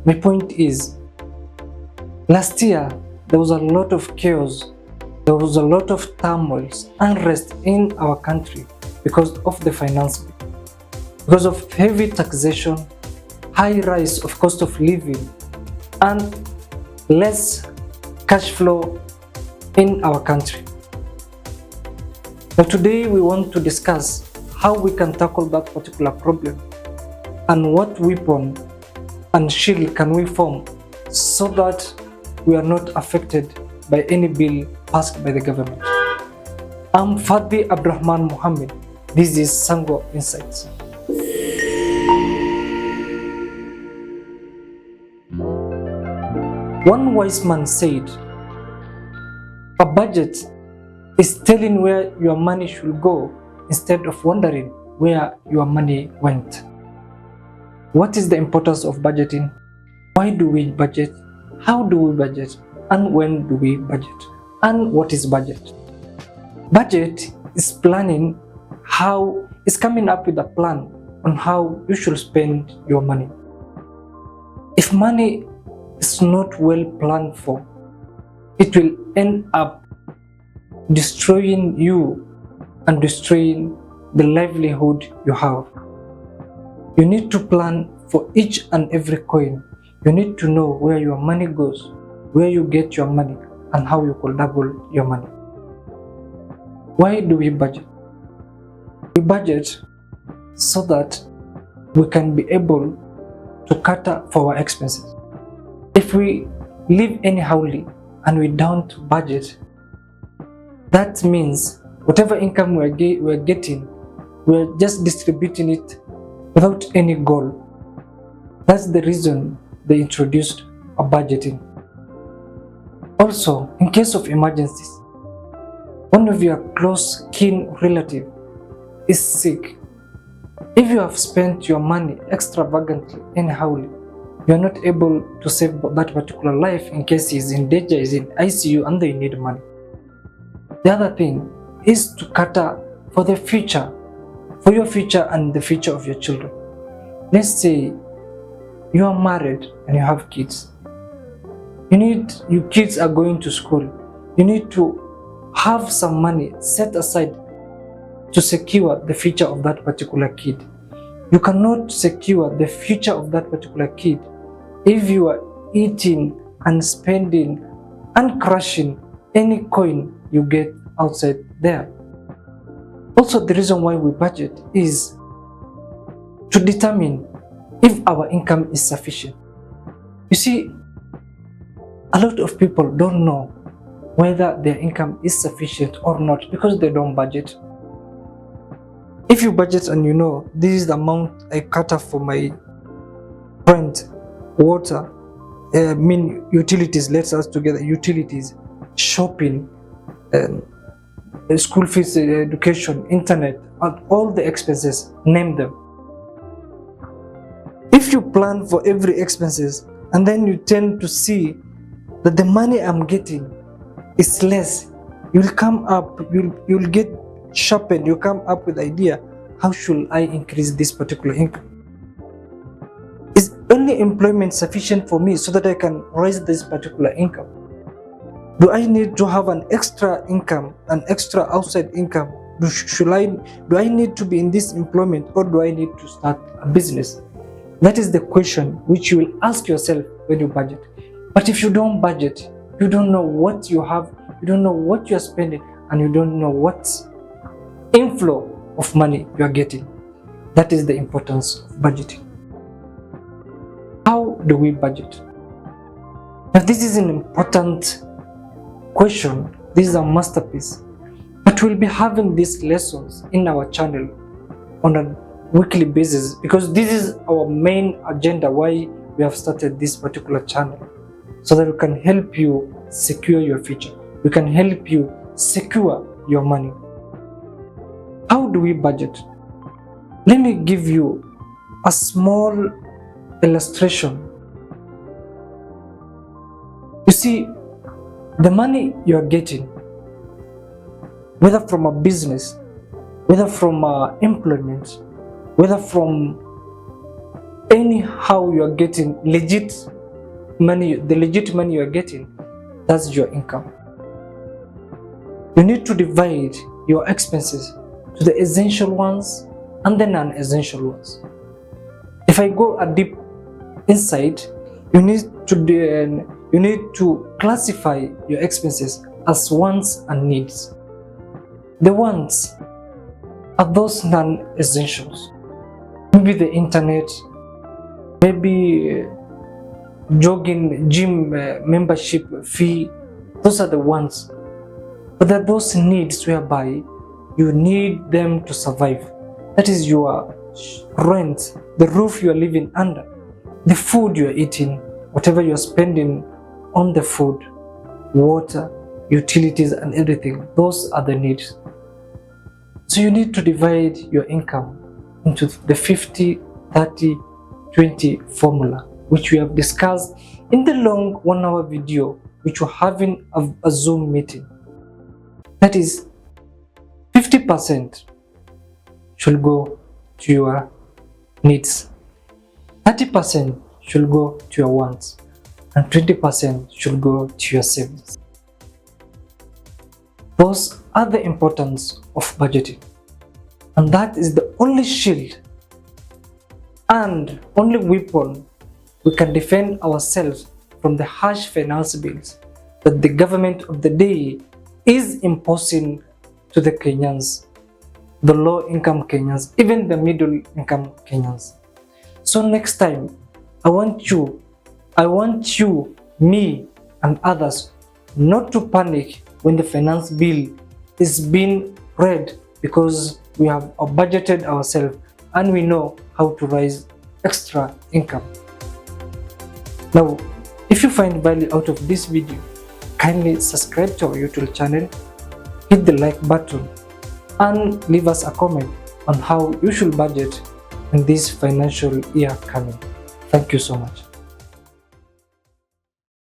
My point is, last year there was a lot of chaos, there was a lot of turmoil, unrest in our country because of the finance bill, because of heavy taxation, high rise of cost of living, and less cash flow in our country. But today we want to discuss how we can tackle that particular problem and what weapon and shield can we form so that we are not affected by any bill passed by the government. I'm Fadi Abdurrahman Mohammed. This is Sango Insights. One wise man said, a budget is telling where your money should go instead of wondering where your money went. What is the importance of budgeting? Why do we budget? How do we budget? And when do we budget? And what is budget? Budget is planning is coming up with a plan on how you should spend your money. If money is not well planned for, it will end up destroying you and destroying the livelihood you have. You need to plan for each and every coin. You need to know where your money goes, where you get your money, and how you could double your money. Why do we budget? We budget so that we can be able to cater for our expenses. If we live anyhowly and we don't budget, that means whatever income we're getting, we're just distributing it without any goal. That's the reason they introduced a budgeting. Also, in case of emergencies, one of your close kin relative is sick. If you have spent your money extravagantly anyhowly, you are not able to save that particular life in case he is in danger, is in ICU, and they need money. The other thing is to cater for the future, for your future and the future of your children. Let's say you are married and you have kids. Your kids are going to school. You need to have some money set aside to secure the future of that particular kid. You cannot secure the future of that particular kid if you are eating and spending and crushing any coin you get outside there. Also, the reason why we budget is to determine if our income is sufficient. You see, a lot of people don't know whether their income is sufficient or not because they don't budget. If you budget and you know this is the amount I cater for my rent, water, utilities, let's us together, utilities, shopping, school fees, education, internet, and all the expenses, name them. If you plan for every expenses and then you tend to see that the money I'm getting is less, you'll come up, you'll get sharpened, you come up with the idea, how should I increase this particular income? Is only employment sufficient for me so that I can raise this particular income? Do I need to have an extra income, an extra outside income? Do I need to be in this employment, or do I need to start a business? That is the question which you will ask yourself when you budget. But if you don't budget, you don't know what you have, you don't know what you are spending, and you don't know what inflow of money you are getting. That is the importance of budgeting. How do we budget? Now, this is an important question. This is a masterpiece. But we'll be having these lessons in our channel on a weekly basis because this is our main agenda why we have started this particular channel, so that we can help you secure your future. We can help you secure your money. How do we budget? Let me give you a small illustration. You see, the money you are getting, whether from a business, whether from employment, whether from anyhow you are getting legit money, the legit money you are getting, that's your income. You need to divide your expenses to the essential ones and the non-essential ones. If I go a deep inside, you need to classify your expenses as wants and needs. The wants are those non-essentials. Maybe the internet, maybe jogging, gym membership fee. Those are the wants. But there are those needs whereby you need them to survive. That is your rent, the roof you are living under, the food you are eating, whatever you are spending on the food, water, utilities and everything. Those are the needs. So you need to divide your income into the 50-30-20 formula, which we have discussed in the long 1-hour video which we're having a Zoom meeting. That is, 50% should go to your needs, 30% should go to your wants, and 20% should go to your savings. Those are the importance of budgeting, and that is the only shield and only weapon we can defend ourselves from the harsh finance bills that the government of the day is imposing to the Kenyans, the low-income Kenyans, even the middle-income Kenyans. So next time, I want you, me and others not to panic when the finance bill is being read, because we have budgeted ourselves and we know how to raise extra income. Now, if you find value out of this video, kindly subscribe to our YouTube channel, hit the like button, and leave us a comment on how you should budget in this financial year coming. Thank you so much.